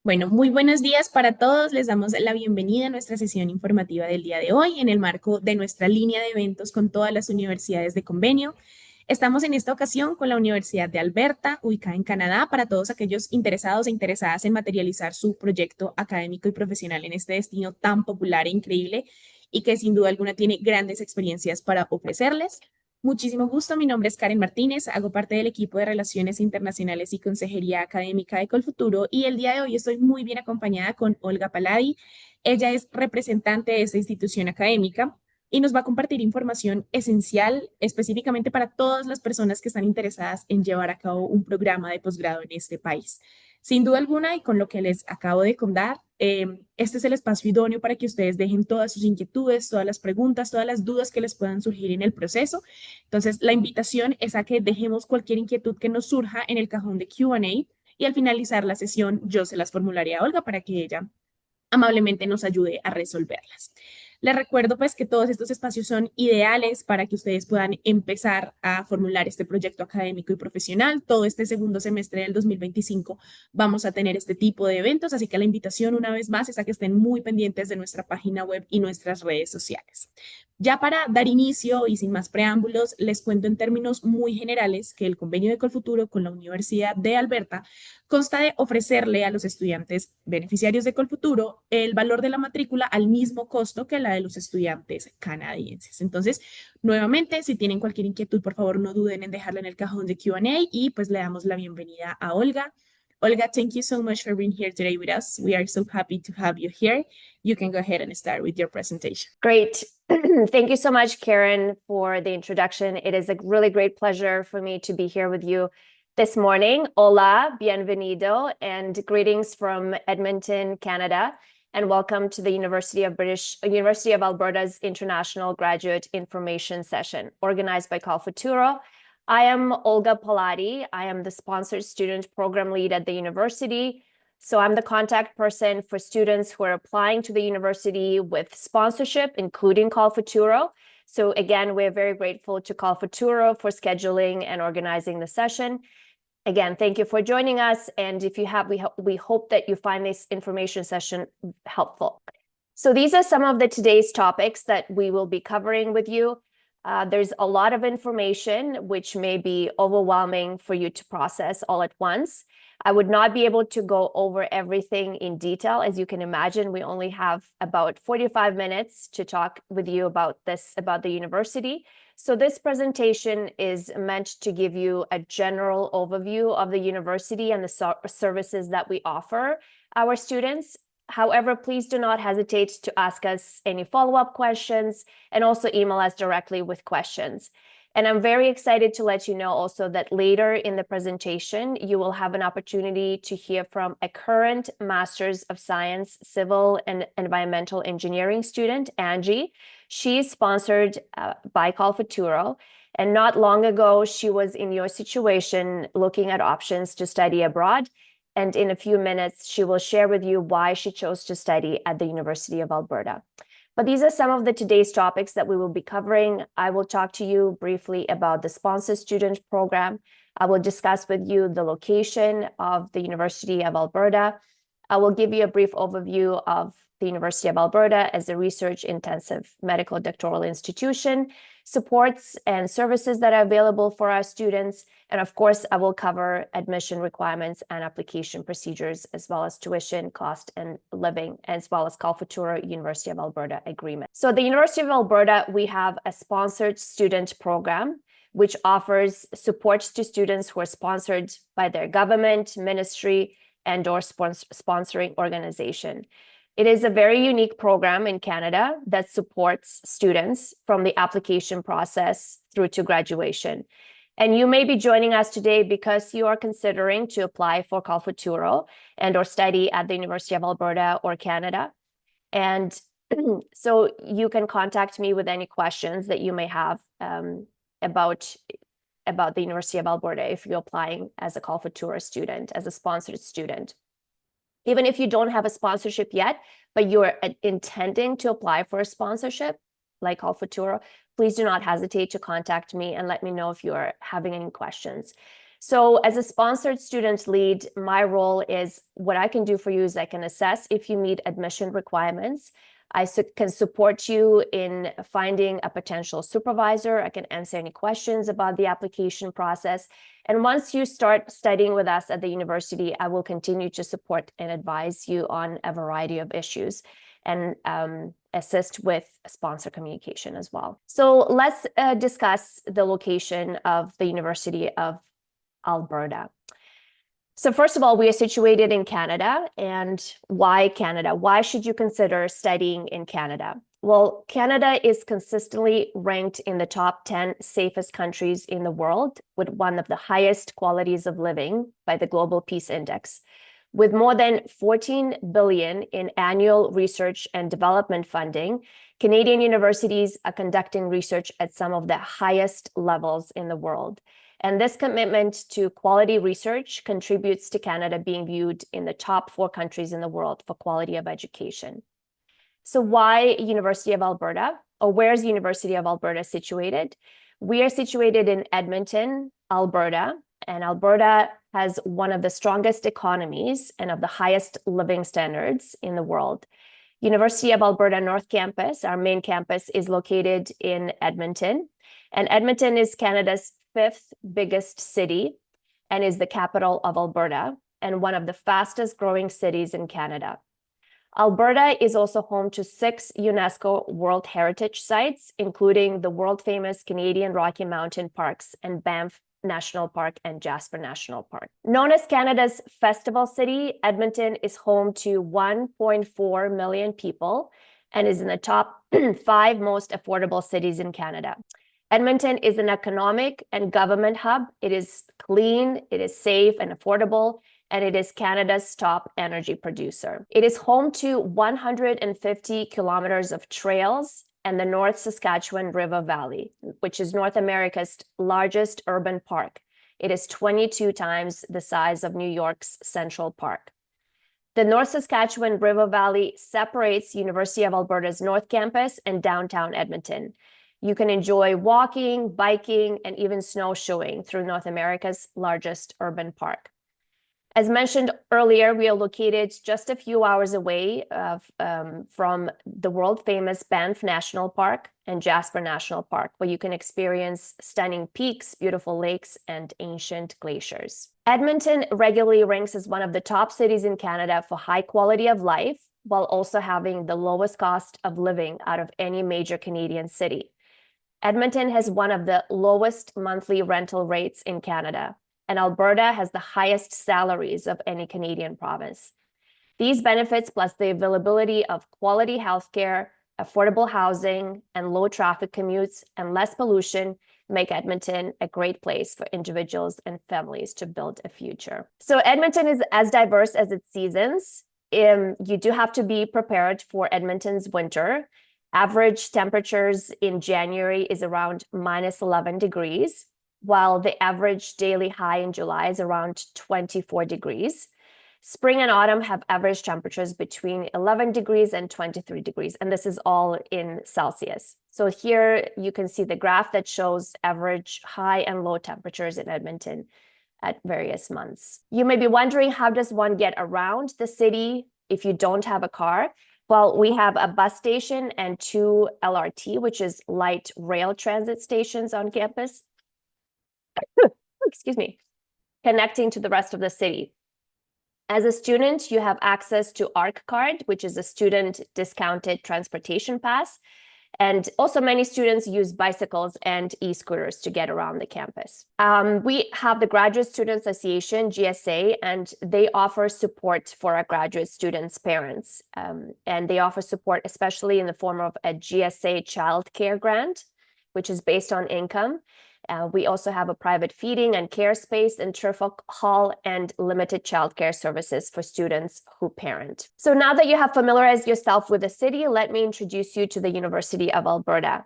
Bueno, muy buenos días para todos. Les damos la bienvenida a nuestra sesión informativa del día de hoy en el marco de nuestra línea de eventos con todas las universidades de convenio. Estamos en esta ocasión con la Universidad de Alberta, ubicada en Canadá, para todos aquellos interesados e interesadas en materializar su proyecto académico y profesional en este destino tan popular e increíble y que sin duda alguna tiene grandes experiencias para ofrecerles. Muchísimo gusto, mi nombre es Karen Martínez, hago parte del equipo de Relaciones Internacionales y Consejería Académica de Colfuturo y el día de hoy estoy muy bien acompañada con Olga Paladi. Ella es representante de esta institución académica y nos va a compartir información esencial específicamente para todas las personas que están interesadas en llevar a cabo un programa de posgrado en este país. Sin duda alguna, y con lo que les acabo de contar, este es el espacio idóneo para que ustedes dejen todas sus inquietudes, todas las preguntas, todas las dudas que les puedan surgir en el proceso. Entonces, la invitación es a que dejemos cualquier inquietud que nos surja en el cajón de Q&A y al finalizar la sesión yo se las formularé a Olga para que ella amablemente nos ayude a resolverlas. Les recuerdo pues que todos estos espacios son ideales para que ustedes puedan empezar a formular este proyecto académico y profesional. Todo este segundo semestre del 2025 vamos a tener este tipo de eventos, así que la invitación una vez más es a que estén muy pendientes de nuestra página web y nuestras redes sociales. Ya para dar inicio y sin más preámbulos, les cuento en términos muy generales que el convenio de Colfuturo con la Universidad de Alberta consta de ofrecerle a los estudiantes beneficiarios de Colfuturo el valor de la matrícula al mismo costo que la de los estudiantes canadienses. Entonces, nuevamente, si tienen cualquier inquietud, por favor, no duden en dejarla en el cajón de Q&A y pues le damos la bienvenida a Olga. Olga, thank you so much for being here today with us. We are so happy to have you here. You can go ahead and start with your presentation. Great. Thank you so much, Karen, for the introduction. It is a really great pleasure for me to be here with you this morning. Hola, bienvenido, and greetings from Edmonton, Canada, and welcome to the University of Alberta's International Graduate Information Session, organized by COLFUTURO. I am Olga Paladi. I am the sponsored student program lead at the university. So I'm the contact person for students who are applying to the university with sponsorship, including COLFUTURO. So again, we're very grateful to COLFUTURO for scheduling and organizing the session. Again, thank you for joining us. And if you have, we hope that you find this information session helpful. So these are some of today's topics that we will be covering with you. There's a lot of information which may be overwhelming for you to process all at once. I would not be able to go over everything in detail. As you can imagine, we only have about 45 minutes to talk with you about the university. So this presentation is meant to give you a general overview of the university and the services that we offer our students. However, please do not hesitate to ask us any follow-up questions and also email us directly with questions. And I'm very excited to let you know also that later in the presentation, you will have an opportunity to hear from a current Master's of Science, Civil and Environmental Engineering student, Angie. She is sponsored by COLFUTURO. And not long ago, she was in your situation looking at options to study abroad. And in a few minutes, she will share with you why she chose to study at the University of Alberta. But these are some of today's topics that we will be covering. I will talk to you briefly about the sponsored student program. I will discuss with you the location of the University of Alberta. I will give you a brief overview of the University of Alberta as a research-intensive medical doctoral institution, supports and services that are available for our students. And of course, I will cover admission requirements and application procedures, as well as tuition, cost, and living, as well as COLFUTURO University of Alberta agreement. So at the University of Alberta, we have a sponsored student program, which offers supports to students who are sponsored by their government, ministry, and/or sponsoring organization. It is a very unique program in Canada that supports students from the application process through to graduation. And you may be joining us today because you are considering to apply for COLFUTURO and/or study at the University of Alberta or Canada. And so you can contact me with any questions that you may have about the University of Alberta if you're applying as a COLFUTURO student, as a sponsored student. Even if you don't have a sponsorship yet, but you're intending to apply for a sponsorship like COLFUTURO, please do not hesitate to contact me and let me know if you're having any questions. So as a sponsored student lead, my role is what I can do for you is I can assess if you meet admission requirements. I can support you in finding a potential supervisor. I can answer any questions about the application process. And once you start studying with us at the university, I will continue to support and advise you on a variety of issues and assist with sponsor communication as well. So let's discuss the location of the University of Alberta. So first of all, we are situated in Canada. And why Canada? Why should you consider studying in Canada? Well, Canada is consistently ranked in the top 10 safest countries in the world, with one of the highest qualities of living by the Global Peace Index. With more than 14 billion in annual research and development funding, Canadian universities are conducting research at some of the highest levels in the world. And this commitment to quality research contributes to Canada being viewed in the top 4 countries in the world for quality of education. So why University of Alberta? Or where is University of Alberta situated? We are situated in Edmonton, Alberta, and Alberta has one of the strongest economies and of the highest living standards in the world. University of Alberta North Campus, our main campus, is located in Edmonton, and Edmonton is Canada's 5th biggest city and is the capital of Alberta and one of the fastest growing cities in Canada. Alberta is also home to 6 UNESCO World Heritage Sites, including the world-famous Canadian Rocky Mountain Parks and Banff National Park and Jasper National Park. Known as Canada's festival city, Edmonton is home to 1.4 million people and is in the top 5 most affordable cities in Canada. Edmonton is an economic and government hub. It is clean, it is safe and affordable, and it is Canada's top energy producer. It is home to 150 kilometers of trails and the North Saskatchewan River Valley, which is North America's largest urban park. It is 22 times the size of New York's Central Park. The North Saskatchewan River Valley separates University of Alberta's North Campus and downtown Edmonton. You can enjoy walking, biking, and even snowshoeing through North America's largest urban park. As mentioned earlier, we are located just a few hours away from the world-famous Banff National Park and Jasper National Park, where you can experience stunning peaks, beautiful lakes, and ancient glaciers. Edmonton regularly ranks as one of the top cities in Canada for high quality of life, while also having the lowest cost of living out of any major Canadian city. Edmonton has one of the lowest monthly rental rates in Canada, and Alberta has the highest salaries of any Canadian province. These benefits, plus the availability of quality healthcare, affordable housing, and low traffic commutes and less pollution, make Edmonton a great place for individuals and families to build a future. So Edmonton is as diverse as its seasons. You do have to be prepared for Edmonton's winter. Average temperatures in January is around -11 degrees, while the average daily high in July is around 24 degrees. Spring and autumn have average temperatures between 11 degrees and 23 degrees, and this is all in Celsius. So here you can see the graph that shows average high and low temperatures in Edmonton at various months. You may be wondering, how does one get around the city if you don't have a car? Well, we have a bus station and 2 LRT, which is light rail transit stations on campus. Excuse me, connecting to the rest of the city. As a student, you have access to ARC card, which is a student discounted transportation pass. And also many students use bicycles and e-scooters to get around the campus. We have the Graduate Student Association, GSA, and they offer support for our graduate students' parents. And they offer support especially in the form of a GSA child care grant, which is based on income. We also have a private feeding and care space in turf hall and limited childcare services for students who parent. So now that you have familiarized yourself with the city, let me introduce you to the University of Alberta.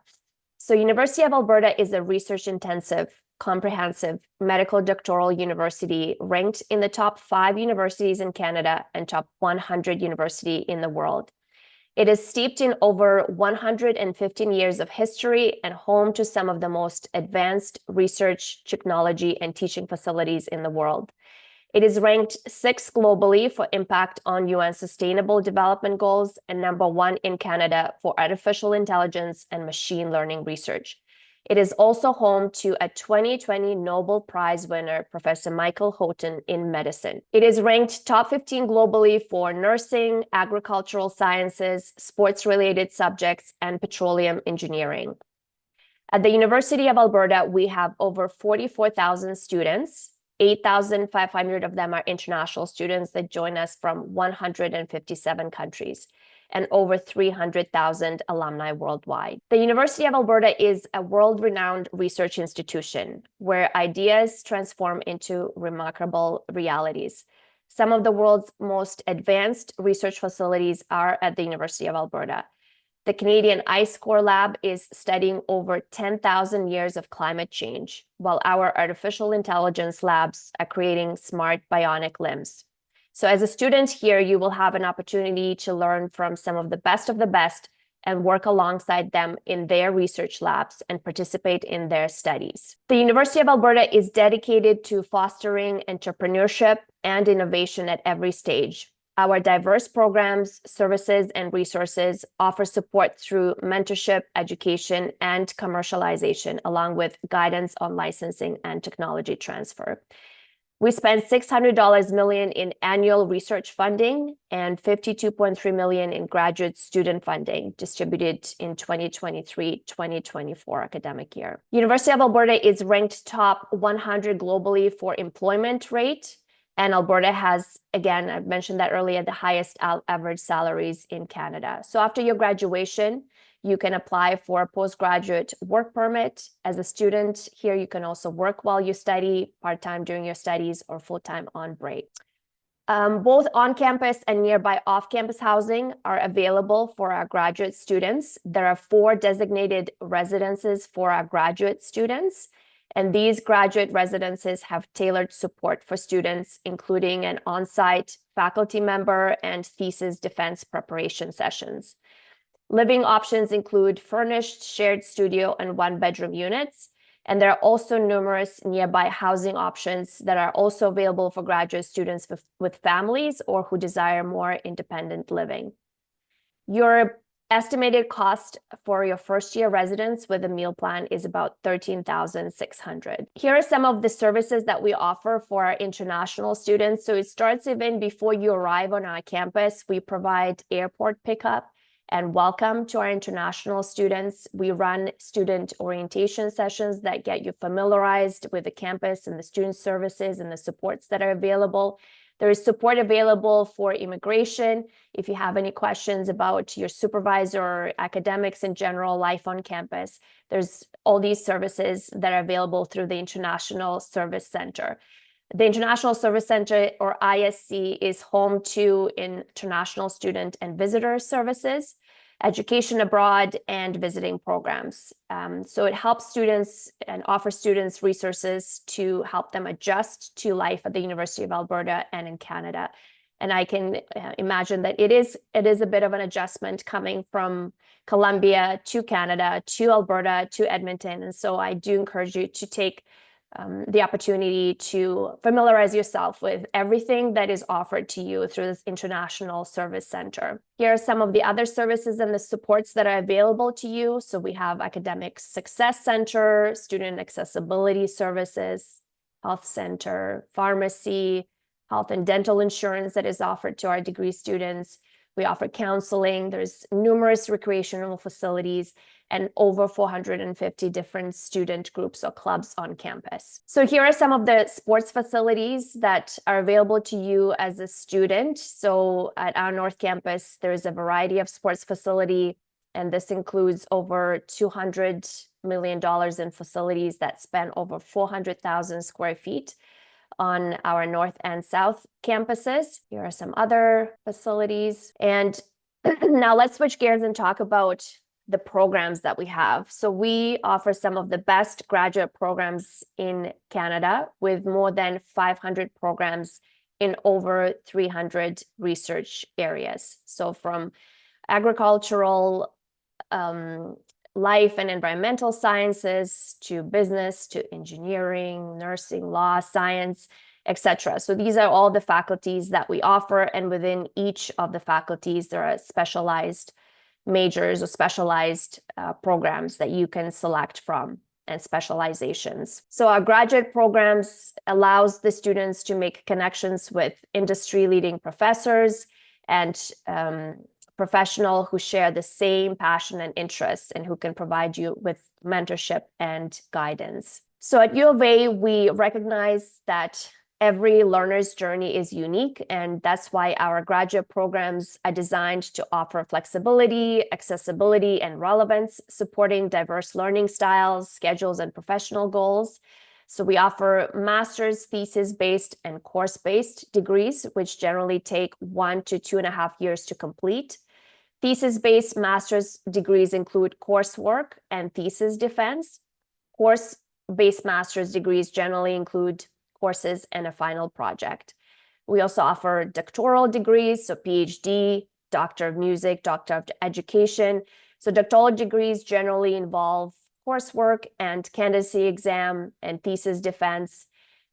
So University of Alberta is a research-intensive, comprehensive medical doctoral university ranked in the top 5 universities in Canada and top 100 university in the world. It is steeped in over 115 years of history and home to some of the most advanced research, technology, and teaching facilities in the world. It is ranked 6th globally for impact on UN Sustainable Development Goals and #1 in Canada for artificial intelligence and machine learning research. It is also home to a 2020 Nobel Prize winner, Professor Michael Houghton, in medicine. It is ranked top 15 globally for nursing, agricultural sciences, sports-related subjects, and petroleum engineering. At the University of Alberta, we have over 44,000 students. 8,500 of them are international students that join us from 157 countries, and over 300,000 alumni worldwide. The University of Alberta is a world-renowned research institution where ideas transform into remarkable realities. Some of the world's most advanced research facilities are at the University of Alberta. The Canadian Ice Core Lab is studying over 10,000 years of climate change, while our artificial intelligence labs are creating smart bionic limbs. So as a student here, you will have an opportunity to learn from some of the best and work alongside them in their research labs and participate in their studies. The University of Alberta is dedicated to fostering entrepreneurship and innovation at every stage. Our diverse programs, services, and resources offer support through mentorship, education, and commercialization, along with guidance on licensing and technology transfer. We spent $600 million in annual research funding and $52.3 million in graduate student funding distributed in 2023-2024 academic year. University of Alberta is ranked top 100 globally for employment rate. And Alberta has, again, I've mentioned that earlier, the highest average salaries in Canada. So after your graduation, you can apply for a postgraduate work permit. As a student here, you can also work while you study, part-time during your studies, or full-time on break. Both on-campus and nearby off-campus housing are available for our graduate students. There are 4 designated residences for our graduate students. And these graduate residences have tailored support for students, including an on-site faculty member and thesis defense preparation sessions. Living options include furnished shared studio and 1-bedroom units. And there are also numerous nearby housing options that are also available for graduate students with families or who desire more independent living. Your estimated cost for your first-year residence with a meal plan is about $13,600. Here are some of the services that we offer for our international students. So it starts even before you arrive on our campus. We provide airport pickup and welcome to our international students. We run student orientation sessions that get you familiarized with the campus and the student services and the supports that are available. There is support available for immigration. If you have any questions about your supervisor or academics in general, life on campus, there's all these services that are available through the International Service Center. The International Service Center, or ISC, is home to international student and visitor services, education abroad, and visiting programs. So it helps students and offers students resources to help them adjust to life at the University of Alberta and in Canada. And I can imagine that it is a bit of an adjustment coming from Columbia to Canada, to Alberta, to Edmonton. And so I do encourage you to take the opportunity to familiarize yourself with everything that is offered to you through this International Service Center. Here are some of the other services and the supports that are available to you. So we have Academic Success Center, Student Accessibility Services, Health Center, Pharmacy, Health and Dental Insurance that is offered to our degree students. We offer counseling. There's numerous recreational facilities and over 450 different student groups or clubs on campus. So here are some of the sports facilities that are available to you as a student. So at our North Campus, there's a variety of sports facility, and this includes over $200 million in facilities that span over 400,000 square feet on our North and South campuses. Here are some other facilities. And now let's switch gears and talk about the programs that we have. So we offer some of the best graduate programs in Canada with more than 500 programs in over 300 research areas. So from agricultural, life and environmental sciences, to business, to engineering, nursing, law, science, etc. So these are all the faculties that we offer, and within each of the faculties, there are specialized majors or specialized programs that you can select from, and specializations. So our graduate programs allows the students to make connections with industry-leading professors and professionals who share the same passion and interests, and who can provide you with mentorship and guidance. So at U of A, we recognize that every learner's journey is unique, and that's why our graduate programs are designed to offer flexibility, accessibility, and relevance, supporting diverse learning styles, schedules, and professional goals. So we offer master's, thesis-based, and course-based degrees, which generally take 1 to 2.5 years to complete. Thesis-based master's degrees include coursework and thesis defense. Course-based master's degrees generally include courses and a final project. We also offer doctoral degrees, so PhD, Doctor of Music, Doctor of Education. So doctoral degrees generally involve coursework and candidacy exam and thesis defense,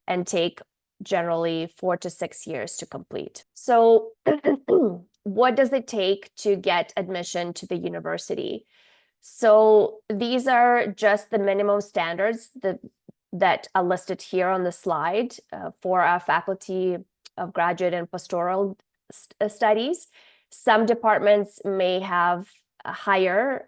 and take generally 4 to 6 years to complete. So what does it take to get admission to the university? So these are just the minimum standards that are listed here on the slide for our faculty of graduate and pastoral studies. Some departments may have higher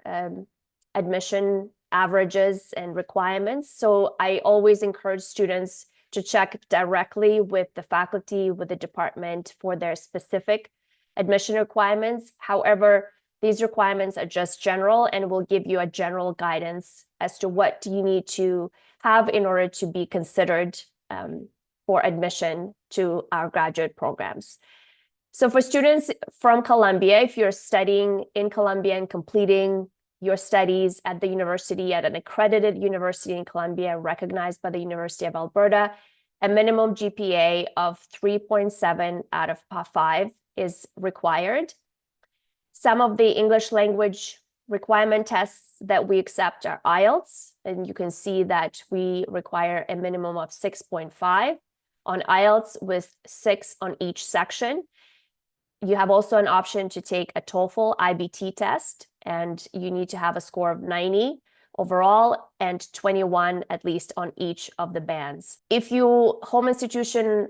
admission averages and requirements. So I always encourage students to check directly with the faculty, with the department for their specific admission requirements. However, these requirements are just general and will give you a general guidance as to what you need to have in order to be considered for admission to our graduate programs. So for students from Columbia, if you're studying in Columbia and completing your studies at the university, at an accredited university in Columbia, recognized by the University of Alberta, a minimum GPA of 3.7 out of 5 is required. Some of the English language requirement tests that we accept are IELTS, and you can see that we require a minimum of 6.5 on IELTS with 6 on each section. You have also an option to take a TOEFL IBT test, and you need to have a score of 90 overall and 21 at least on each of the bands. If your home institution's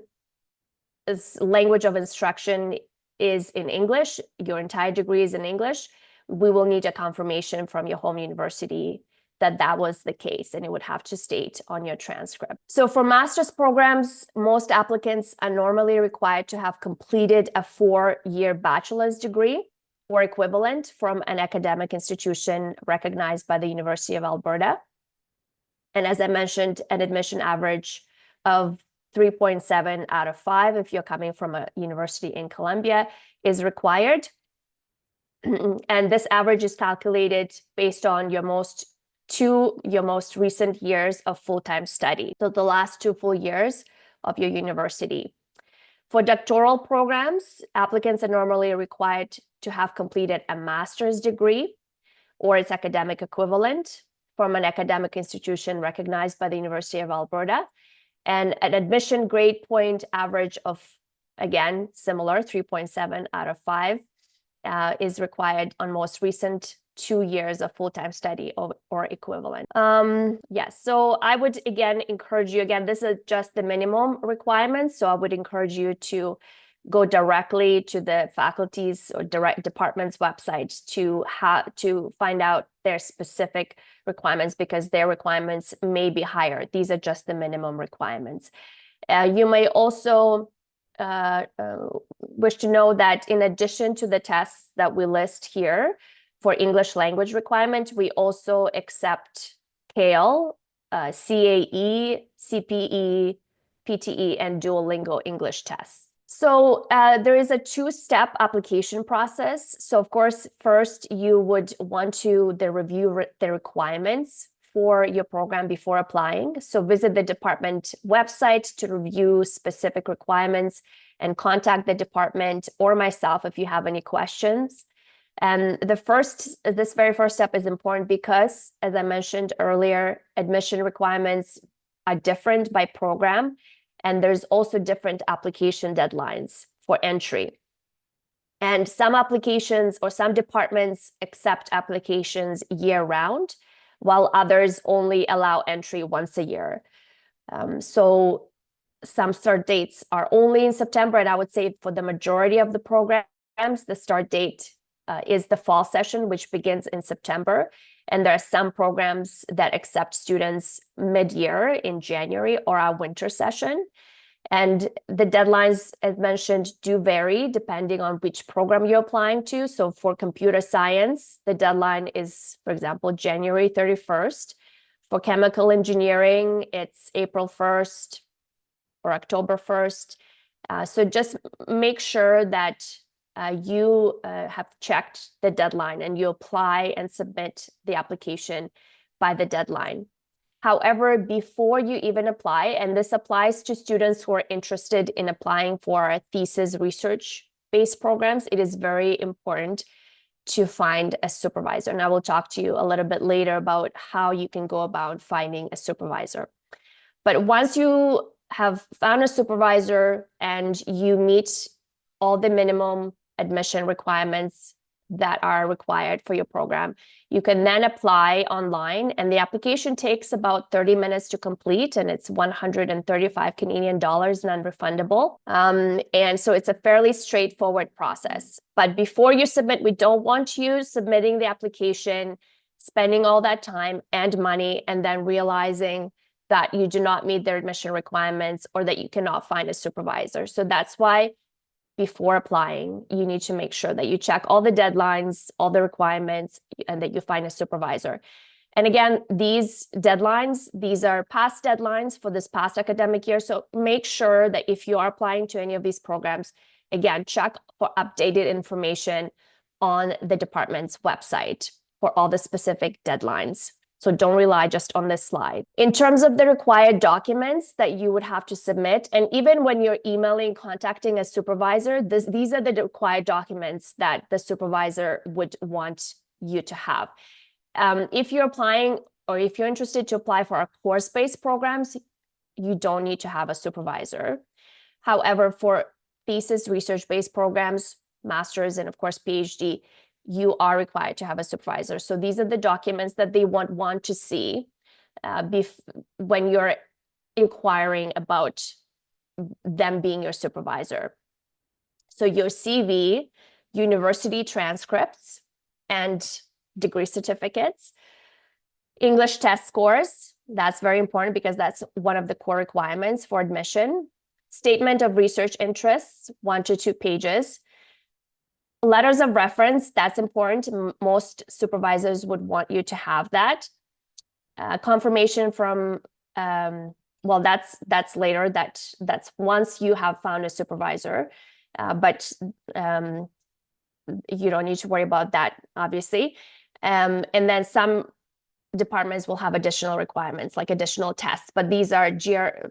language of instruction is in English, your entire degree is in English, we will need a confirmation from your home university that that was the case, and it would have to state on your transcript. So for master's programs, most applicants are normally required to have completed a 4-year bachelor's degree or equivalent from an academic institution recognized by the University of Alberta. And as I mentioned, an admission average of 3.7 out of 5, if you're coming from a university in Columbia, is required. And this average is calculated based on your most recent years of full-time study. So the last 2 full years of your university. For doctoral programs, applicants are normally required to have completed a master's degree or its academic equivalent from an academic institution recognized by the University of Alberta. And an admission grade point average of, again, similar, 3.7 out of 5 is required on most recent 2 years of full-time study or equivalent. Yes, so I would, again, encourage you, again, this is just the minimum requirements. So I would encourage you to go directly to the faculty's or direct department's website to find out their specific requirements, because their requirements may be higher. These are just the minimum requirements. You may also wish to know that in addition to the tests that we list here for English language requirement, we also accept CALE, CAE, CPE, PTE, and Duolingo English tests. So there is a 2-step application process. So of course, first you would want to review the requirements for your program before applying. So visit the department website to review specific requirements and contact the department or myself if you have any questions. And this very first step is important because, as I mentioned earlier, admission requirements are different by program, and there's also different application deadlines for entry. And some applications or some departments accept applications year-round, while others only allow entry once a year. So some start dates are only in September, and I would say for the majority of the programs, the start date is the fall session, which begins in September. And there are some programs that accept students mid-year in January or our winter session. And the deadlines, as mentioned, do vary depending on which program you're applying to. So for computer science, the deadline is, for example, January 31st. For chemical engineering, it's April 1st or October 1st. So just make sure that you have checked the deadline and you apply and submit the application by the deadline. However, before you even apply, and this applies to students who are interested in applying for thesis research-based programs, it is very important to find a supervisor. And I will talk to you a little bit later about how you can go about finding a supervisor. But once you have found a supervisor and you meet all the minimum admission requirements that are required for your program, you can then apply online, and the application takes about 30 minutes to complete, and it's 135 Canadian dollars non-refundable. And so it's a fairly straightforward process. But before you submit, we don't want you submitting the application, spending all that time and money, and then realizing that you do not meet their admission requirements or that you cannot find a supervisor. So that's why before applying, you need to make sure that you check all the deadlines, all the requirements, and that you find a supervisor. And again, these deadlines, these are past deadlines for this past academic year. So make sure that if you are applying to any of these programs, again, check for updated information on the department's website for all the specific deadlines. So don't rely just on this slide. In terms of the required documents that you would have to submit, and even when you're emailing, contacting a supervisor, these are the required documents that the supervisor would want you to have. If you're applying or if you're interested to apply for our course-based programs, you don't need to have a supervisor. However, for thesis research-based programs, master's, and of course, PhD, you are required to have a supervisor. So these are the documents that they want to see when you're inquiring about them being your supervisor. So your CV, university transcripts, and degree certificates, English test scores, that's very important because that's one of the core requirements for admission, statement of research interests, 1 to 2 pages, letters of reference, that's important. Most supervisors would want you to have that. Confirmation from, well, that's later. That's once you have found a supervisor, but you don't need to worry about that, obviously. And then some departments will have additional requirements, like additional tests, but these are GMAT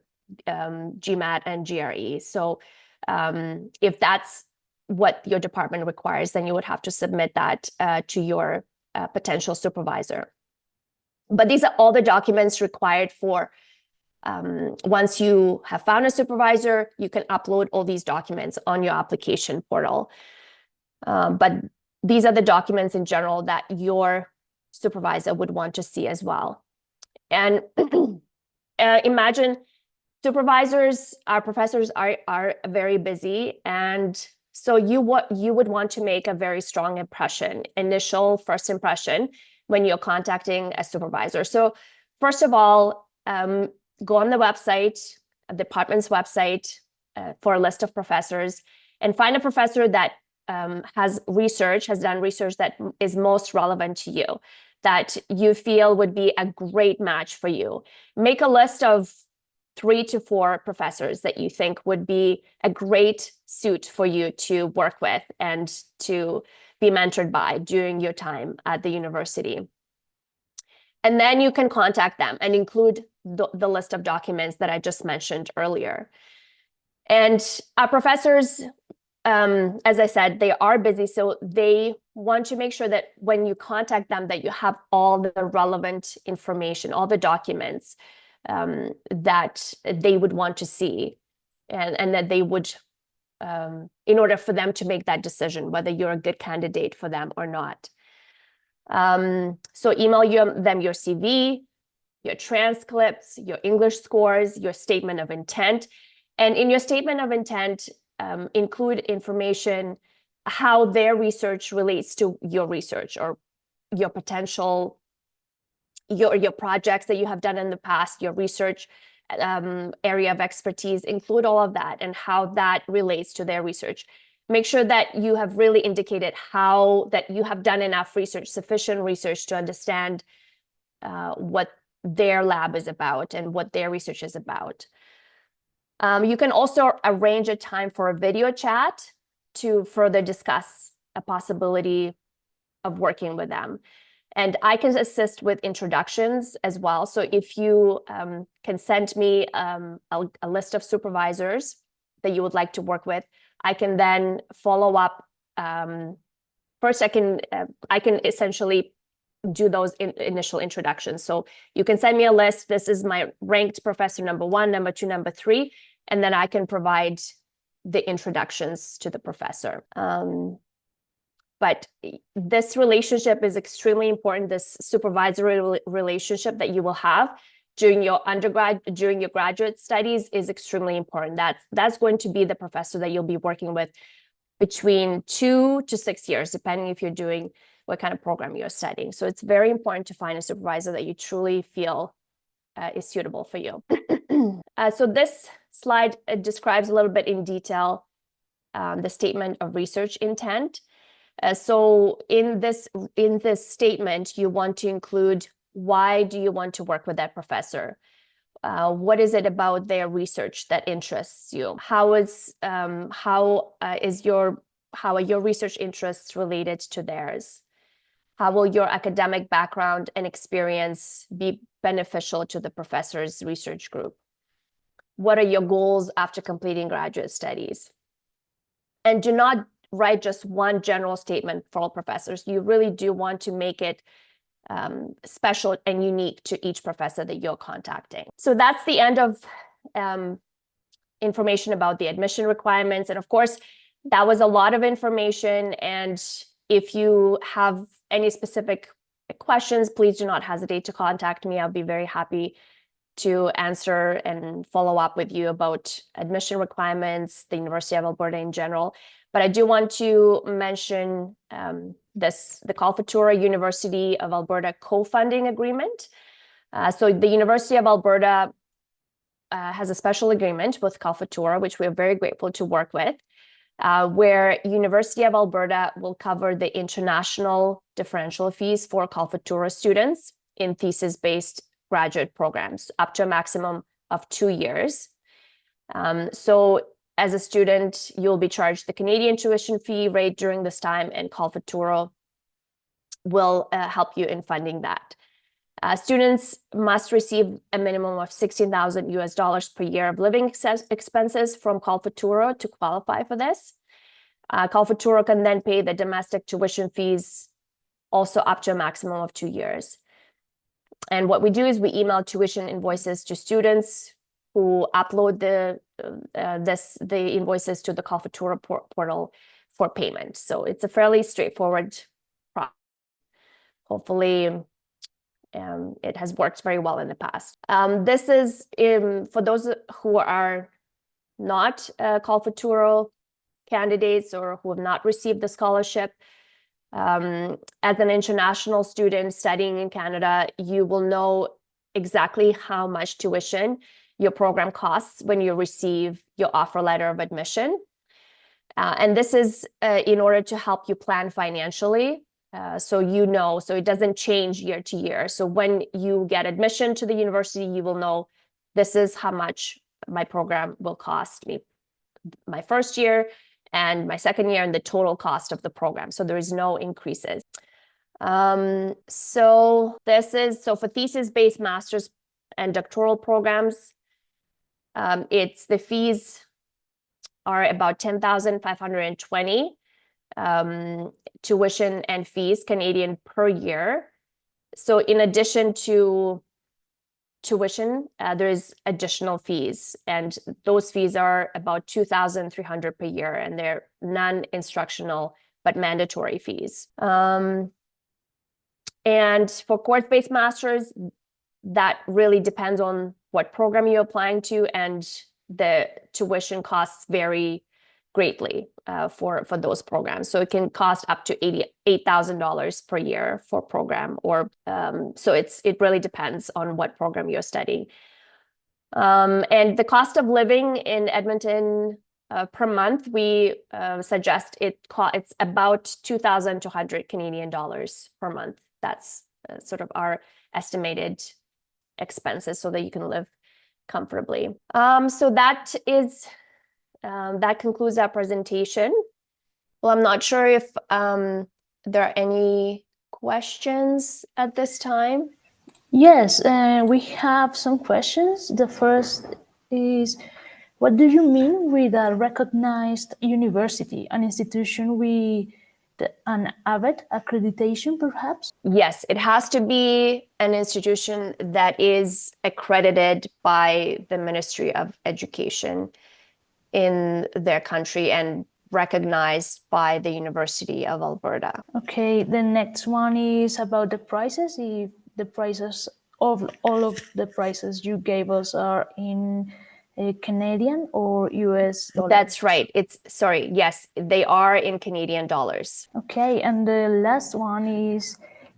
and GRE. So if that's what your department requires, then you would have to submit that to your potential supervisor. But these are all the documents required for once you have found a supervisor, you can upload all these documents on your application portal. But these are the documents in general that your supervisor would want to see as well. And imagine supervisors, our professors are very busy, and so you would want to make a very strong impression, initial first impression, when you're contacting a supervisor. So first of all, go on the website, the department's website, for a list of professors, and find a professor that has done research that is most relevant to you, that you feel would be a great match for you. Make a list of 3 to 4 professors that you think would be a great suit for you to work with and to be mentored by during your time at the university. And then you can contact them and include the list of documents that I just mentioned earlier. And our professors as I said, they are busy, so they want to make sure that when you contact them, that you have all the relevant information, all the documents that they would want to see, and that they would, in order for them to make that decision, whether you're a good candidate for them or not. So email them your CV, your transcripts, your English scores, your statement of intent. And in your statement of intent, include information how their research relates to your research, or your potential, your projects that you have done in the past, your research area of expertise. Include all of that and how that relates to their research. Make sure that you have really indicated how that you have done enough research, sufficient research, to understand what their lab is about and what their research is about. You can also arrange a time for a video chat to further discuss a possibility of working with them. And I can assist with introductions as well. So if you can send me a list of supervisors that you would like to work with, I can then follow up. First, I can essentially do those initial introductions. So you can send me a list. This is my ranked professor number 1, number 2, number 3, and then I can provide the introductions to the professor. But this relationship is extremely important. This supervisory relationship that you will have during your graduate studies is extremely important. That's going to be the professor that you'll be working with between 2 to 6 years, depending if you're doing what kind of program you're studying. So it's very important to find a supervisor that you truly feel is suitable for you. So this slide describes a little bit in detail the statement of research intent. So in this statement, you want to include, why do you want to work with that professor? What is it about their research that interests you? How are your research interests related to theirs? How will your academic background and experience be beneficial to the professor's research group? What are your goals after completing graduate studies? And do not write just one general statement for all professors. You really do want to make it special and unique to each professor that you're contacting. So that's the end of information about the admission requirements. And of course, that was a lot of information. And if you have any specific questions, please do not hesitate to contact me. I'll be very happy to answer and follow up with you about admission requirements, the University of Alberta in general. But I do want to mention the COLFUTURO University of Alberta co-funding agreement. So the University of Alberta has a special agreement with COLFUTURO, which we're very grateful to work with, where University of Alberta will cover the international differential fees for COLFUTURO students in thesis-based graduate programs up to a maximum of 2 years. So as a student, you'll be charged the Canadian tuition fee rate during this time, and COLFUTURO will help you in funding that. Students must receive a minimum of $16,000 per year of living expenses from COLFUTURO to qualify for this. COLFUTURO can then pay the domestic tuition fees also up to a maximum of 2 years. And what we do is we email tuition invoices to students who upload the invoices to the COLFUTURO portal for payment. So it's a fairly straightforward process. Hopefully, it has worked very well in the past. This is for those who are not COLFUTURO candidates or who have not received the scholarship. As an international student studying in Canada, you will know exactly how much tuition your program costs when you receive your offer letter of admission. And this is in order to help you plan financially. So it doesn't change year to year. So when you get admission to the university, you will know this is how much my program will cost me my first year and my second year, and the total cost of the program. So there is no increases. So for thesis-based master's and doctoral programs, the fees are about 10,520 tuition and fees Canadian per year. So in addition to tuition, there's additional fees, and those fees are about 2,300 per year, and they're non-instructional but mandatory fees. And for course-based masters, that really depends on what program you're applying to, and the tuition costs vary greatly for those programs. So it can cost up to $88,000 per year for program, or so it really depends on what program you're studying. And the cost of living in Edmonton per month, we suggest it's about 2,200 Canadian dollars per month. That's sort of our estimated expenses so that you can live comfortably. So that concludes our presentation. Well, I'm not sure if there are any questions at this time. Yes, we have some questions. The first is, what do you mean with a recognized university, an institution with an AVET accreditation, perhaps? Yes, it has to be an institution that is accredited by the Ministry of Education in their country and recognized by the University of Alberta. Okay, the next one is about the prices. If the prices of all of the prices you gave us are in Canadian or US dollars? That's right. Yes, they are in Canadian dollars. Okay, and the last one is,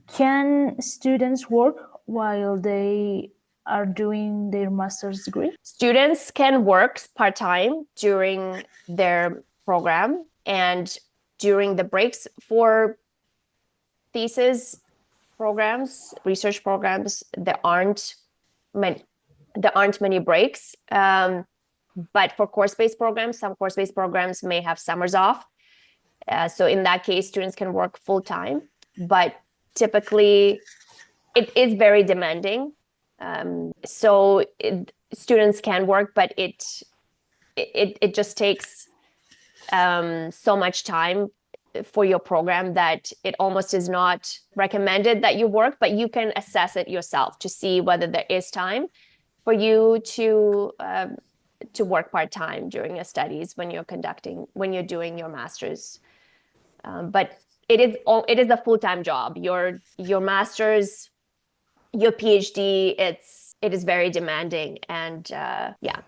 can students work while they are doing their master's degree? Students can work part-time during their program, and during the breaks for thesis programs, research programs, there aren't many breaks. But for course-based programs, some course-based programs may have summers off. So in that case, students can work full-time, but typically it is very demanding. So students can work, but it just takes so much time for your program that it almost is not recommended that you work, but you can assess it yourself to see whether there is time for you to work part-time during your studies when you're doing your master's. But it is a full-time job. Your master's, your PhD, it is very demanding, and yeah.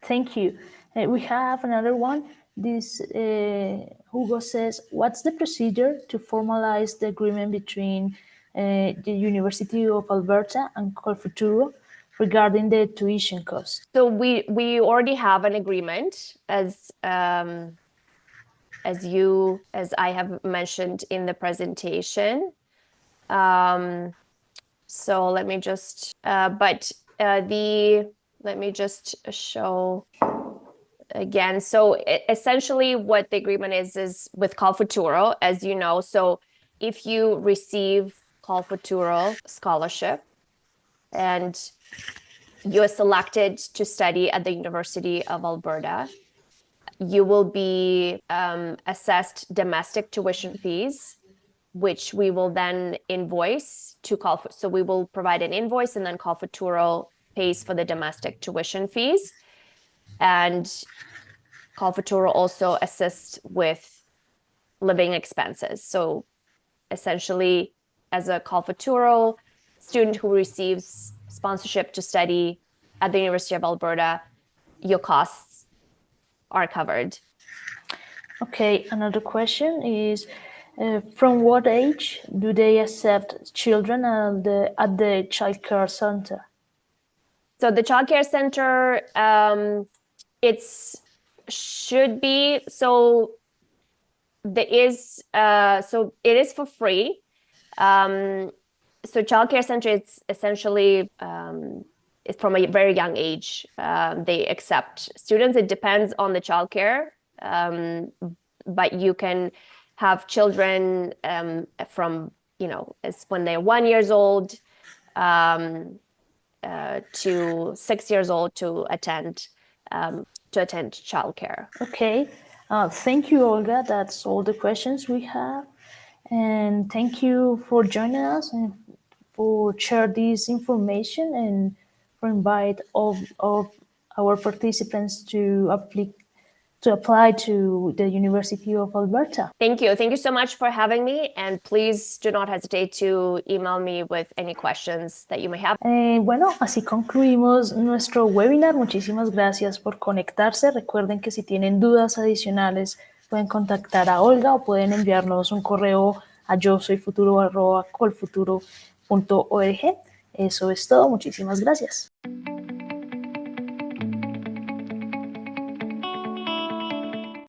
Thank you. We have another one. This Hugo says, what's the procedure to formalize the agreement between the University of Alberta and COLFUTURO regarding the tuition cost? So we already have an agreement, as I have mentioned in the presentation. So let me just show again. So essentially what the agreement is with COLFUTURO, as you know. So if you receive COLFUTURO scholarship and you're selected to study at the University of Alberta, you will be assessed domestic tuition fees, which we will then invoice to COLFUTURO. So we will provide an invoice, and then COLFUTURO pays for the domestic tuition fees. And COLFUTURO also assists with living expenses. So essentially, as a COLFUTURO student who receives sponsorship to study at the University of Alberta, your costs are covered. Okay, another question is, from what age do they accept children at the child care center? So the child care center, it is for free. So child care center, it's essentially it's from a very young age. They accept students. It depends on the child care, but you can have children from as when they're 1 year old to 6 years old to attend to attend childcare. Okay. Thank you, Olga. That's all the questions we have. And thank you for joining us and for share this information and for invite all of our participants to apply to the University of Alberta. Thank you. Thank you so much for having me. And please do not hesitate to email me with any questions that you may have. Bueno, así concluimos nuestro webinar. Muchísimas gracias por conectarse. Recuerden que si tienen dudas adicionales pueden contactar a Olga o pueden enviarnos un correo a yosoyfuturo@colfuturo.org. Eso es todo. Muchísimas gracias.